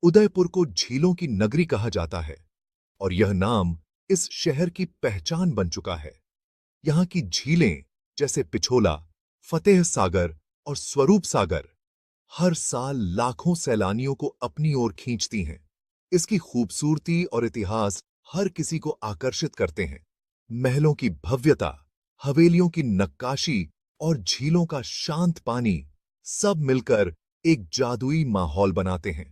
उदयपुर को झीलों की नगरी कहा जाता है और यह नाम इस शहर की पहचान बन चुका है। यहाँ की झीलें जैसे पिछोला, फतेह सागर और स्वरूप सागर हर साल लाखों सैलानियों को अपनी ओर खींचती हैं। इसकी खूबसूरती और इतिहास हर किसी को आकर्षित करते हैं। महलों की भव्यता, हवेलियों की नक्काशी और झीलों का शांत पानी सब मिलकर एक जादुई माहौल बनाते हैं।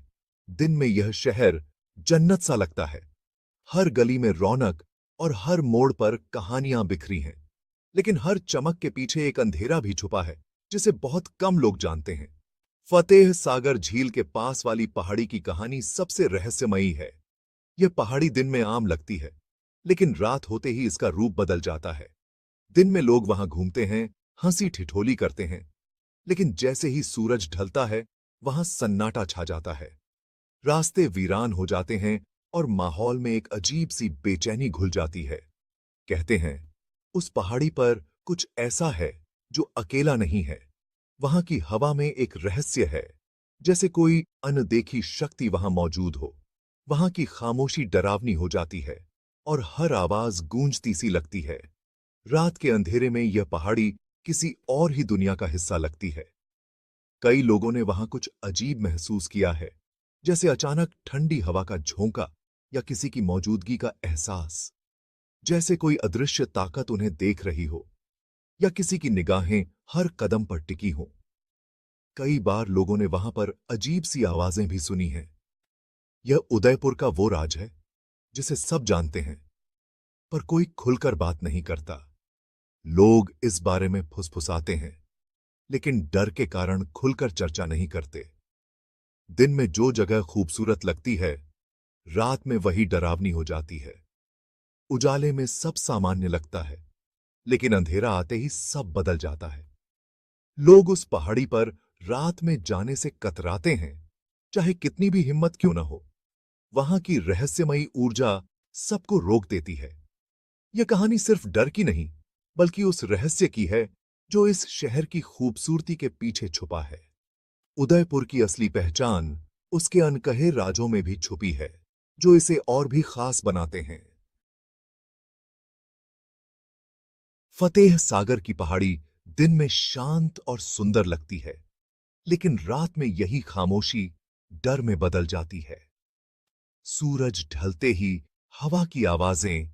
दिन में यह शहर जन्नत सा लगता है। हर गली में रौनक और हर मोड़ पर कहानियां बिखरी हैं। लेकिन हर चमक के पीछे एक अंधेरा भी छुपा है, जिसे बहुत कम लोग जानते हैं। फतेह सागर झील के पास वाली पहाड़ी की कहानी सबसे रहस्यमयी है। यह पहाड़ी दिन में आम लगती है, लेकिन रात होते ही इसका रूप बदल जाता है। दिन में लोग वहां घूमते हैं, हंसी ठिठोली करते हैं, लेकिन जैसे ही सूरज ढलता है, वहां सन्नाटा छा जाता है। रास्ते वीरान हो जाते हैं और माहौल में एक अजीब सी बेचैनी घुल जाती है। कहते हैं, उस पहाड़ी पर कुछ ऐसा है जो अकेला नहीं है। वहां की हवा में एक रहस्य है, जैसे कोई अनदेखी शक्ति वहां मौजूद हो। वहां की खामोशी डरावनी हो जाती है और हर आवाज गूंजती सी लगती है। रात के अंधेरे में यह पहाड़ी किसी और ही दुनिया का हिस्सा लगती है। कई लोगों ने वहां कुछ अजीब महसूस किया है, जैसे अचानक ठंडी हवा का झोंका या किसी की मौजूदगी का एहसास, जैसे कोई अदृश्य ताकत उन्हें देख रही हो या किसी की निगाहें हर कदम पर टिकी हों। कई बार लोगों ने वहां पर अजीब सी आवाजें भी सुनी हैं। यह उदयपुर का वो राज है जिसे सब जानते हैं, पर कोई खुलकर बात नहीं करता। लोग इस बारे में फुसफुसाते हैं, लेकिन डर के कारण खुलकर चर्चा नहीं करते। दिन में जो जगह खूबसूरत लगती है, रात में वही डरावनी हो जाती है। उजाले में सब सामान्य लगता है, लेकिन अंधेरा आते ही सब बदल जाता है। लोग उस पहाड़ी पर रात में जाने से कतराते हैं, चाहे कितनी भी हिम्मत क्यों न हो। वहां की रहस्यमयी ऊर्जा सबको रोक देती है। यह कहानी सिर्फ डर की नहीं, बल्कि उस रहस्य की है जो इस शहर की खूबसूरती के पीछे छुपा है। उदयपुर की असली पहचान उसके अनकहे राजों में भी छुपी है, जो इसे और भी खास बनाते हैं। फतेह सागर की पहाड़ी दिन में शांत और सुंदर लगती है, लेकिन रात में यही खामोशी डर में बदल जाती है। सूरज ढलते ही हवा की आवाजें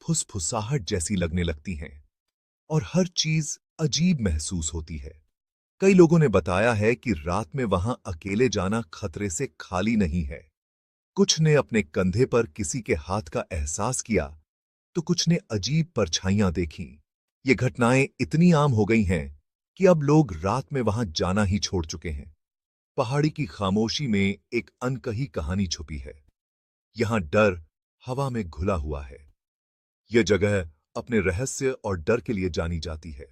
फुसफुसाहट जैसी लगने लगती हैं और हर चीज अजीब महसूस होती है। कई लोगों ने बताया है कि रात में वहां अकेले जाना खतरे से खाली नहीं है। कुछ ने अपने कंधे पर किसी के हाथ का एहसास किया, तो कुछ ने अजीब परछाइयां देखीं। ये घटनाएं इतनी आम हो गई हैं कि अब लोग रात में वहां जाना ही छोड़ चुके हैं। पहाड़ी की खामोशी में एक अनकही कहानी छुपी है। यहां डर हवा में घुला हुआ है। यह जगह अपने रहस्य और डर के लिए जानी जाती है।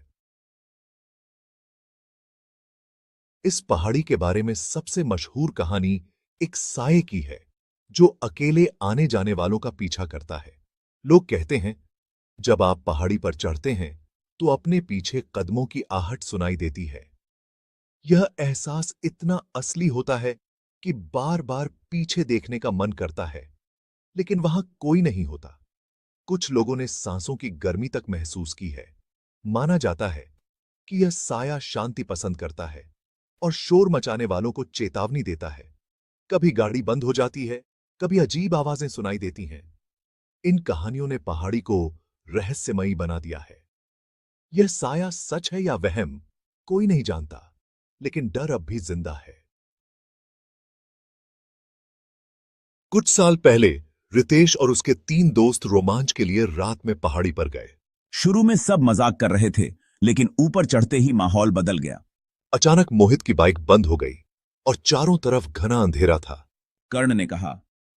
इस पहाड़ी के बारे में सबसे मशहूर कहानी एक साए की है, जो अकेले आने जाने वालों का पीछा करता है। लोग कहते हैं, जब आप पहाड़ी पर चढ़ते हैं तो अपने पीछे कदमों की आहट सुनाई देती है। यह एहसास इतना असली होता है कि बार बार पीछे देखने का मन करता है, लेकिन वहां कोई नहीं होता। कुछ लोगों ने सांसों की गर्मी तक महसूस की है। माना जाता है कि यह साया शांति पसंद करता है और शोर मचाने वालों को चेतावनी देता है। कभी गाड़ी बंद हो जाती है, कभी अजीब आवाजें सुनाई देती हैं। इन कहानियों ने पहाड़ी को रहस्यमयी बना दिया है। यह साया सच है या वहम, कोई नहीं जानता, लेकिन डर अब भी जिंदा है। कुछ साल पहले रितेश और उसके 3 दोस्त रोमांच के लिए रात में पहाड़ी पर गए। शुरू में सब मजाक कर रहे थे, लेकिन ऊपर चढ़ते ही माहौल बदल गया। अचानक मोहित की बाइक बंद हो गई और चारों तरफ घना अंधेरा था। कर्ण ने कहा,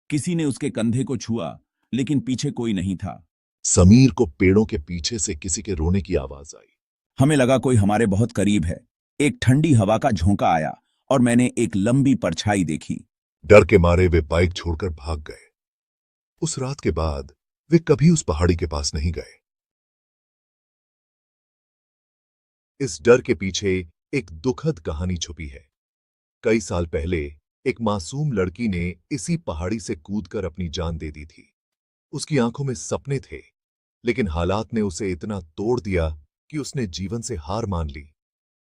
किसी ने उसके कंधे को छुआ, लेकिन पीछे कोई नहीं था। समीर को पेड़ों के पीछे से किसी के रोने की आवाज आई। हमें लगा कोई हमारे बहुत करीब है। एक ठंडी हवा का झोंका आया और मैंने एक लंबी परछाई देखी। डर के मारे वे बाइक छोड़कर भाग गए। उस रात के बाद वे कभी उस पहाड़ी के पास नहीं गए। इस डर के पीछे एक दुखद कहानी छुपी है। कई साल पहले एक मासूम लड़की ने इसी पहाड़ी से कूदकर अपनी जान दे दी थी। उसकी आंखों में सपने थे, लेकिन हालात ने उसे इतना तोड़ दिया कि उसने जीवन से हार मान ली।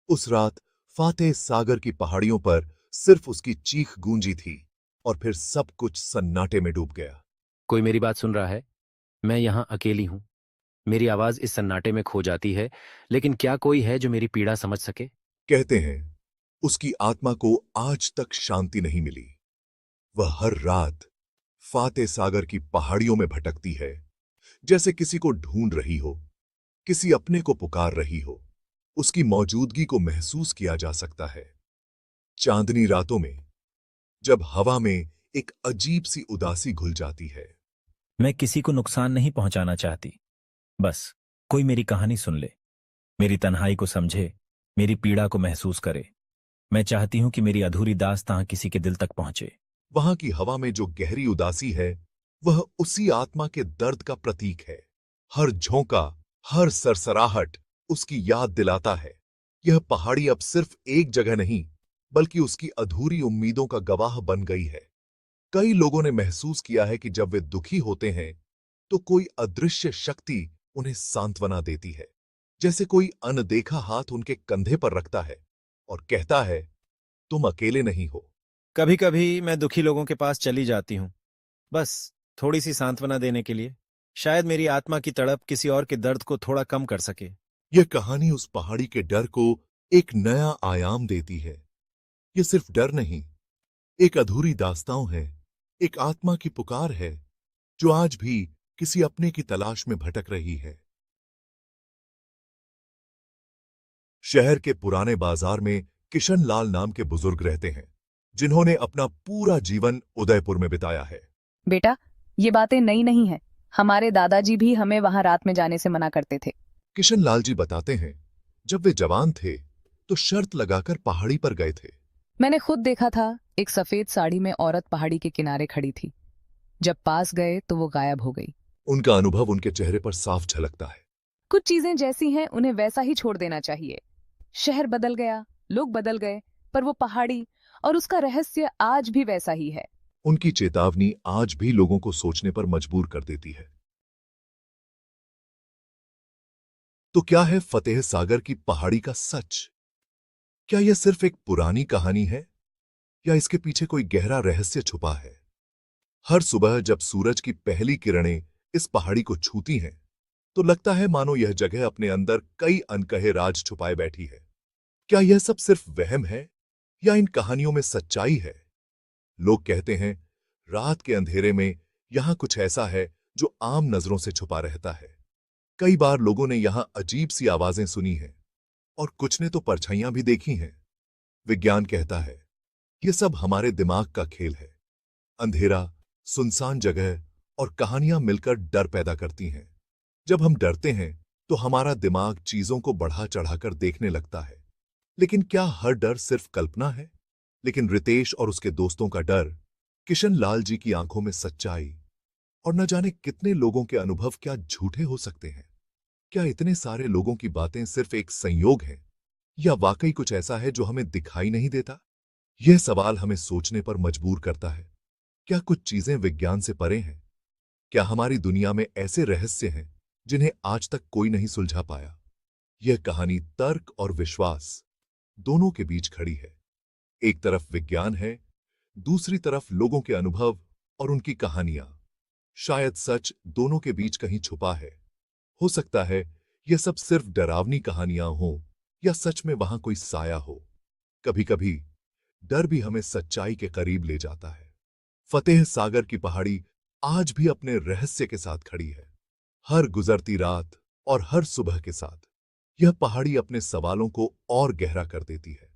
उस रात फातेह सागर की पहाड़ियों पर सिर्फ उसकी चीख गूंजी थी और फिर सब कुछ सन्नाटे में डूब गया। कोई मेरी बात सुन रहा है? मैं यहाँ अकेली हूँ। मेरी आवाज इस सन्नाटे में खो जाती है, लेकिन क्या कोई है जो मेरी पीड़ा समझ सके? कहते हैं उसकी आत्मा को आज तक शांति नहीं मिली। वह हर रात फातेह सागर की पहाड़ियों में भटकती है, जैसे किसी को ढूंढ रही हो, किसी अपने को पुकार रही हो। उसकी मौजूदगी को महसूस किया जा सकता है चांदनी रातों में, जब हवा में एक अजीब सी उदासी घुल जाती है। मैं किसी को नुकसान नहीं पहुंचाना चाहती, बस कोई मेरी कहानी सुन ले, मेरी तन्हाई को समझे, मेरी पीड़ा को महसूस करे। मैं चाहती हूं कि मेरी अधूरी दास्तां किसी के दिल तक पहुंचे। वहां की हवा में जो गहरी उदासी है, वह उसी आत्मा के दर्द का प्रतीक है। हर झोंका, हर सरसराहट उसकी याद दिलाता है यह पहाड़ी अब सिर्फ एक जगह नहीं, बल्कि उसकी अधूरी उम्मीदों का गवाह बन गई है। कई लोगों ने महसूस किया है कि जब वे दुखी होते हैं, तो कोई अदृश्य शक्ति उन्हें सांत्वना देती है, जैसे कोई अनदेखा हाथ उनके कंधे पर रखता है और कहता है, तुम अकेले नहीं हो। कभी कभी मैं दुखी लोगों के पास चली जाती हूं, बस थोड़ी सी सांत्वना देने के लिए। शायद मेरी आत्मा की तड़प किसी और के दर्द को थोड़ा कम कर सके। यह कहानी उस पहाड़ी के डर को एक नया आयाम देती है। यह सिर्फ डर नहीं, एक अधूरी दास्तां है, एक आत्मा की पुकार है, जो आज भी किसी अपने की तलाश में भटक रही है। शहर के पुराने बाजार में किशन लाल नाम के बुजुर्ग रहते हैं, जिन्होंने अपना पूरा जीवन उदयपुर में बिताया है। बेटा, ये बातें नई नहीं हैं। हमारे दादाजी भी हमें वहां रात में जाने से मना करते थे। किशन लाल जी बताते हैं, जब वे जवान थे तो शर्त लगाकर पहाड़ी पर गए थे। मैंने खुद देखा था, एक सफेद साड़ी में औरत पहाड़ी के किनारे खड़ी थी। जब पास गए तो वो गायब हो गई। उनका अनुभव उनके चेहरे पर साफ झलकता है। कुछ चीजें जैसी हैं उन्हें वैसा ही छोड़ देना चाहिए। शहर बदल गया, लोग बदल गए, पर वो पहाड़ी और उसका रहस्य आज भी वैसा ही है। उनकी चेतावनी आज भी लोगों को सोचने पर मजबूर कर देती है। तो क्या है फतेह सागर की पहाड़ी का सच? क्या यह सिर्फ एक पुरानी कहानी है, या इसके पीछे कोई गहरा रहस्य छुपा है? हर सुबह जब सूरज की पहली किरणें इस पहाड़ी को छूती हैं, तो लगता है मानो यह जगह अपने अंदर कई अनकहे राज छुपाए बैठी है। क्या यह सब सिर्फ वहम है, या इन कहानियों में सच्चाई है? लोग कहते हैं, रात के अंधेरे में यहां कुछ ऐसा है जो आम नजरों से छुपा रहता है। कई बार लोगों ने यहां अजीब सी आवाजें सुनी हैं, और कुछ ने तो परछाइयां भी देखी हैं। विज्ञान कहता है, यह सब हमारे दिमाग का खेल है। अंधेरा, सुनसान जगह और कहानियां मिलकर डर पैदा करती हैं। जब हम डरते हैं, तो हमारा दिमाग चीजों को बढ़ा चढ़ाकर देखने लगता है। लेकिन क्या हर डर सिर्फ कल्पना है? लेकिन रितेश और उसके दोस्तों का डर, किशन लाल जी की आंखों में सच्चाई, और न जाने कितने लोगों के अनुभव क्या झूठे हो सकते हैं। क्या इतने सारे लोगों की बातें सिर्फ एक संयोग हैं, या वाकई कुछ ऐसा है जो हमें दिखाई नहीं देता? यह सवाल हमें सोचने पर मजबूर करता है। क्या कुछ चीजें विज्ञान से परे हैं? क्या हमारी दुनिया में ऐसे रहस्य हैं जिन्हें आज तक कोई नहीं सुलझा पाया? यह कहानी तर्क और विश्वास दोनों के बीच खड़ी है। एक तरफ विज्ञान है, दूसरी तरफ लोगों के अनुभव और उनकी कहानियां। शायद सच दोनों के बीच कहीं छुपा है। हो सकता है यह सब सिर्फ डरावनी कहानियां हों, या सच में वहां कोई साया हो। कभी-कभी डर भी हमें सच्चाई के करीब ले जाता है। फतेह सागर की पहाड़ी आज भी अपने रहस्य के साथ खड़ी है। हर गुजरती रात और हर सुबह के साथ यह पहाड़ी अपने सवालों को और गहरा कर देती है।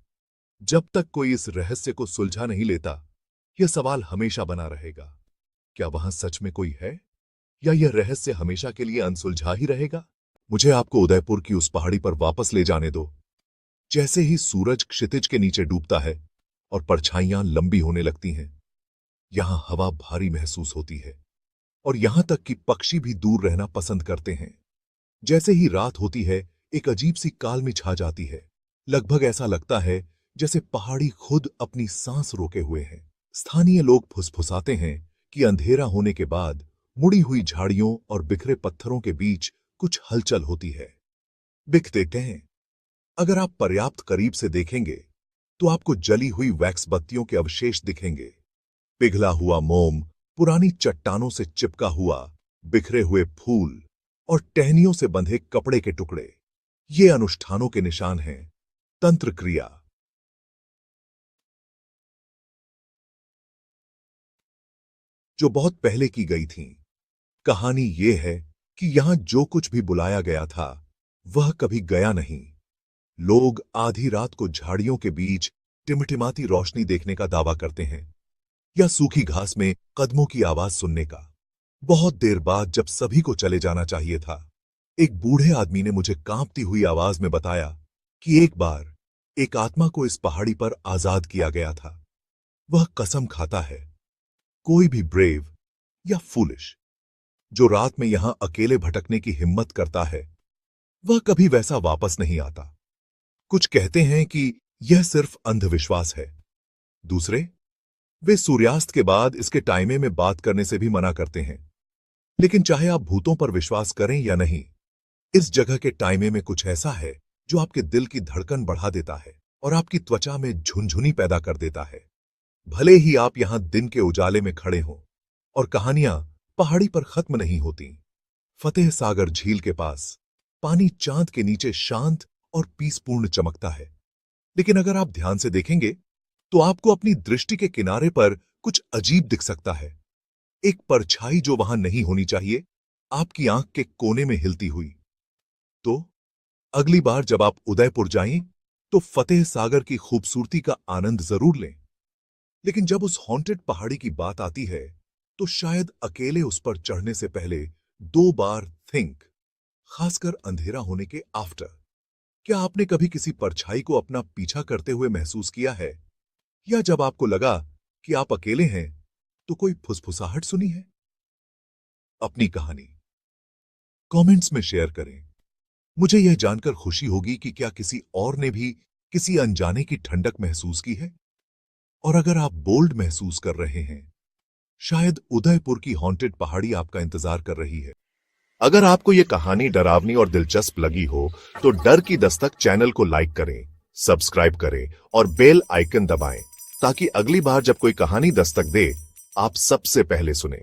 जब तक कोई इस रहस्य को सुलझा नहीं लेता, यह सवाल हमेशा बना रहेगा, क्या वहां सच में कोई है, या यह रहस्य हमेशा के लिए अनसुलझा ही रहेगा? मुझे आपको उदयपुर की उस पहाड़ी पर वापस ले जाने दो। जैसे ही सूरज क्षितिज के नीचे डूबता है और परछाइयां लंबी होने लगती हैं, यहां हवा भारी महसूस होती है, और यहां तक कि पक्षी भी दूर रहना पसंद करते हैं। जैसे ही रात होती है, एक अजीब सी काल्मी छा जाती है। लगभग ऐसा लगता है जैसे पहाड़ी खुद अपनी सांस रोके हुए है। स्थानीय लोग फुसफुसाते हैं कि अंधेरा होने के बाद मुड़ी हुई झाड़ियों और बिखरे पत्थरों के बीच कुछ हलचल होती है। बिख देखते हैं। अगर आप पर्याप्त करीब से देखेंगे तो आपको जली हुई वैक्स बत्तियों के अवशेष दिखेंगे, पिघला हुआ मोम, पुरानी चट्टानों से चिपका हुआ, बिखरे हुए फूल और टहनियों से बंधे कपड़े के टुकड़े। ये अनुष्ठानों के निशान हैं। तंत्र क्रिया जो बहुत पहले की गई थी। कहानी ये है कि यहां जो कुछ भी बुलाया गया था वह कभी गया नहीं। लोग आधी रात को झाड़ियों के बीच टिमटिमाती रोशनी देखने का दावा करते हैं या सूखी घास में कदमों की आवाज सुनने का। बहुत देर बाद जब सभी को चले जाना चाहिए था, एक बूढ़े आदमी ने मुझे कांपती हुई आवाज में बताया कि एक बार एक आत्मा को इस पहाड़ी पर आजाद किया गया था। वह कसम खाता है, कोई भी ब्रेव या फूलिश जो रात में यहां अकेले भटकने की हिम्मत करता है वह कभी वैसा वापस नहीं आता। कुछ कहते हैं कि यह सिर्फ अंधविश्वास है। दूसरे, वे सूर्यास्त के बाद इसके टाइमे में बात करने से भी मना करते हैं। लेकिन चाहे आप भूतों पर विश्वास करें या नहीं, इस जगह के टाइमे में कुछ ऐसा है जो आपके दिल की धड़कन बढ़ा देता है और आपकी त्वचा में झुनझुनी पैदा कर देता है। भले ही आप यहां दिन के उजाले में खड़े हों और कहानियां पहाड़ी पर खत्म नहीं होती। फतेह सागर झील के पास पानी चांद के नीचे शांत और पीसपूर्ण चमकता है। लेकिन अगर आप ध्यान से देखेंगे तो आपको अपनी दृष्टि के किनारे पर कुछ अजीब दिख सकता है। एक परछाई जो वहां नहीं होनी चाहिए, आपकी आंख के कोने में हिलती हुई। तो अगली बार जब आप उदयपुर जाएं तो फतेह सागर की खूबसूरती का आनंद जरूर लें। लेकिन जब उस हॉन्टेड पहाड़ी की बात आती है तो शायद अकेले उस पर चढ़ने से पहले 2 बार थिंक, खासकर अंधेरा होने के आफ्टर। क्या आपने कभी किसी परछाई को अपना पीछा करते हुए महसूस किया है, या जब आपको लगा कि आप अकेले हैं तो कोई फुसफुसाहट सुनी है? अपनी कहानी कमेंट्स में शेयर करें। मुझे यह जानकर खुशी होगी कि क्या किसी और ने भी किसी अनजाने की ठंडक महसूस की है। और अगर आप बोल्ड महसूस कर रहे हैं, शायद उदयपुर की हॉन्टेड पहाड़ी आपका इंतजार कर रही है। अगर आपको यह कहानी डरावनी और दिलचस्प लगी हो तो डर की दस्तक चैनल को लाइक करें, सब्सक्राइब करें और बेल आइकन दबाएं ताकि अगली बार जब कोई कहानी दस्तक दे आप सबसे पहले सुने।